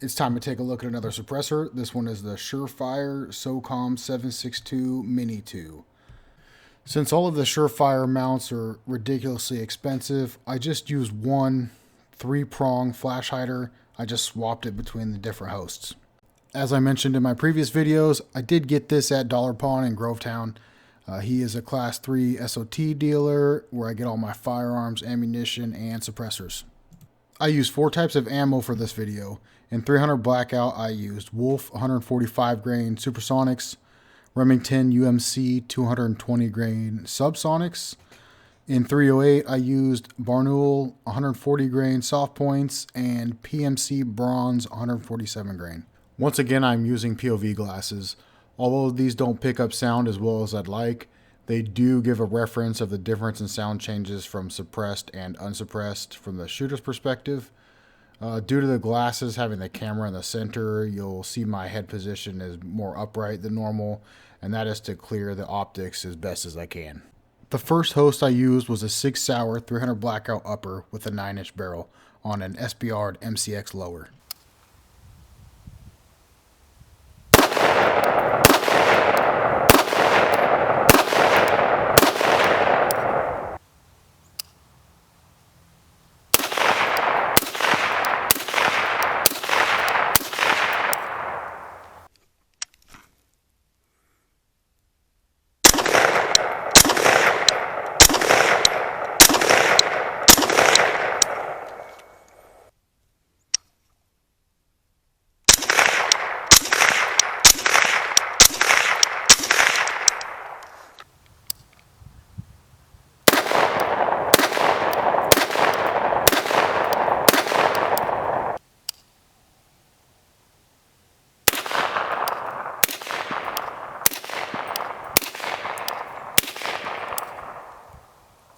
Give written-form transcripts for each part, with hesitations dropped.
It's time to take a look at another suppressor. This one is the Surefire SOCOM762 Mini2. Since all of the Surefire mounts are ridiculously expensive, I just used one 3-prong flash hider. I just swapped it between the different hosts. As I mentioned in my previous videos, I did get this at Dollar Pawn in Grovetown. He is a Class 3 SOT dealer where I get all my firearms, ammunition, and suppressors. I used 4 types of ammo for this video. In 300 Blackout, I used Wolf 145 grain Supersonics, Remington UMC 220 grain Subsonics. In 308, I used Barnul 140 grain Soft Points and PMC Bronze 147 grain. Once again, I'm using POV glasses. Although these don't pick up sound as well as I'd like, they do give a reference of the difference in sound changes from suppressed and unsuppressed from the shooter's perspective. Due to the glasses having the camera in the center, you'll see my head position is more upright than normal, and that is to clear the optics as best as I can. The first host I used was a 6 Sauer 300 Blackout upper with a 9-inch barrel on an SBR'd MCX lower.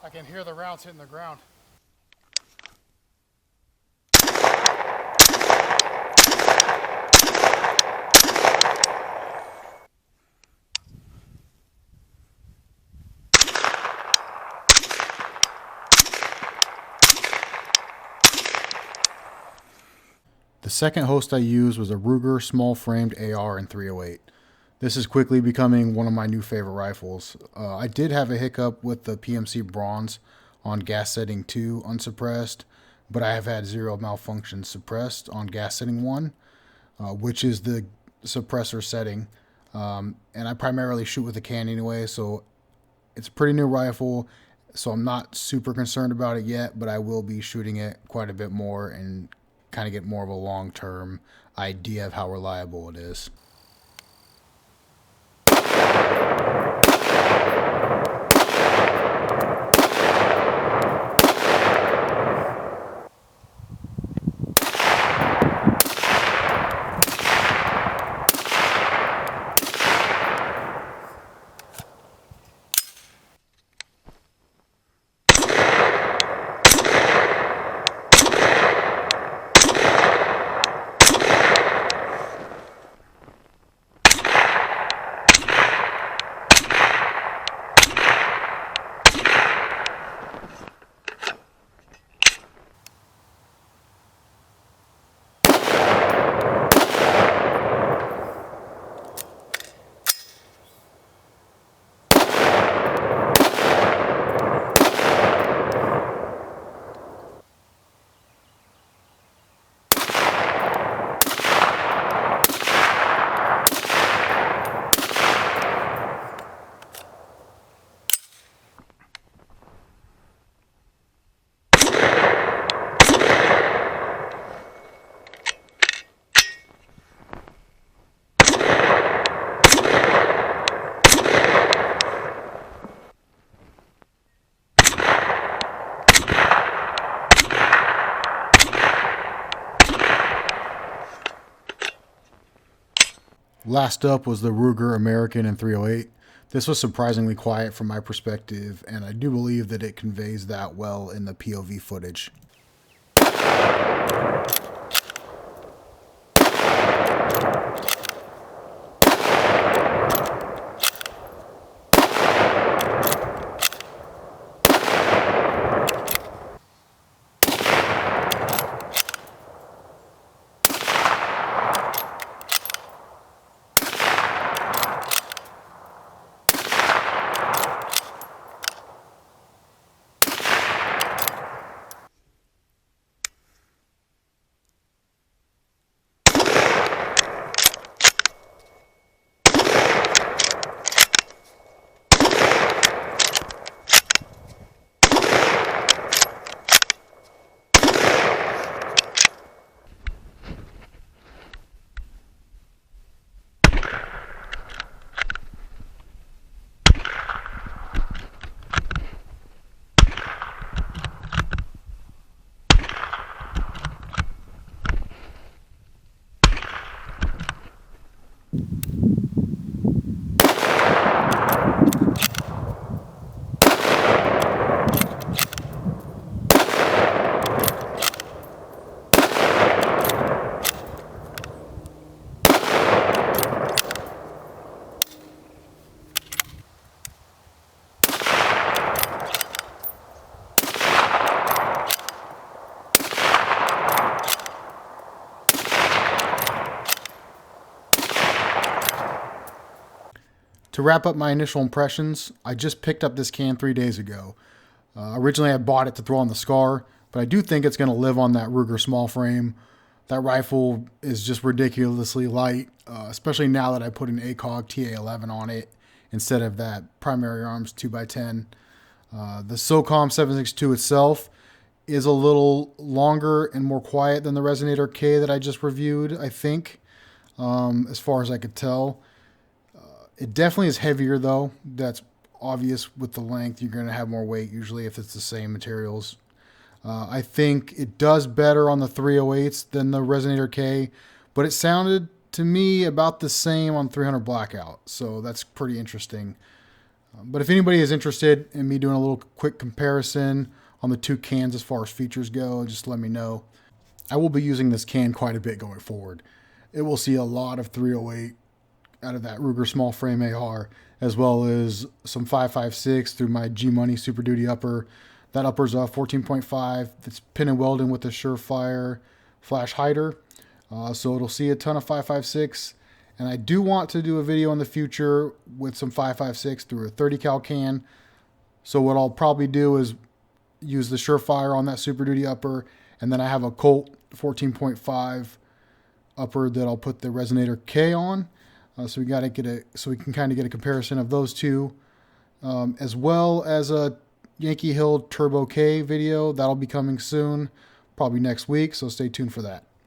I can hear the rounds hitting the ground. The second host I used was a Ruger small framed AR in 308. This is quickly becoming one of my new favorite rifles. I did have a hiccup with the PMC Bronze on gas setting 2 unsuppressed, but I have had 0 malfunctions suppressed on gas setting 1, which is the suppressor setting. And I primarily shoot with a can anyway, so it's a pretty new rifle, so I'm not super concerned about it yet, but I will be shooting it quite a bit more and kind of get more of a long-term idea of how reliable it is. Last up was the Ruger American in 308. This was surprisingly quiet from my perspective, and I do believe that it conveys that well in the POV footage. To wrap up my initial impressions, I just picked up this can 3 days ago. Originally I bought it to throw on the SCAR, but I do think it's going to live on that Ruger small frame. That rifle is just ridiculously light, especially now that I put an ACOG TA-11 on it instead of that Primary Arms 2x10. The SOCOM762 itself is a little longer and more quiet than the Resonator K that I just reviewed, I think, as far as I could tell. It definitely is heavier, though. That's obvious with the length. You're going to have more weight usually if it's the same materials. I think it does better on the 308s than the Resonator K, but it sounded to me about the same on 300 Blackout, so that's pretty interesting. But if anybody is interested in me doing a little quick comparison on the two cans as far as features go, just let me know. I will be using this can quite a bit going forward. It will see a lot of 308 out of that Ruger small frame AR, as well as some 5.56 through my G Money Super Duty upper. That upper's a 14.5. It's pin and welding with a Surefire flash hider. So it'll see a ton of 5.56. And I do want to do a video in the future with some 5.56 through a 30 cal can. So what I'll probably do is use the Surefire on that Super Duty upper, and then I have a Colt 14.5 upper that I'll put the Resonator K on. So we can kind of get a comparison of those two, as well as a Yankee Hill Turbo K video that'll be coming soon, probably next week. So stay tuned for that.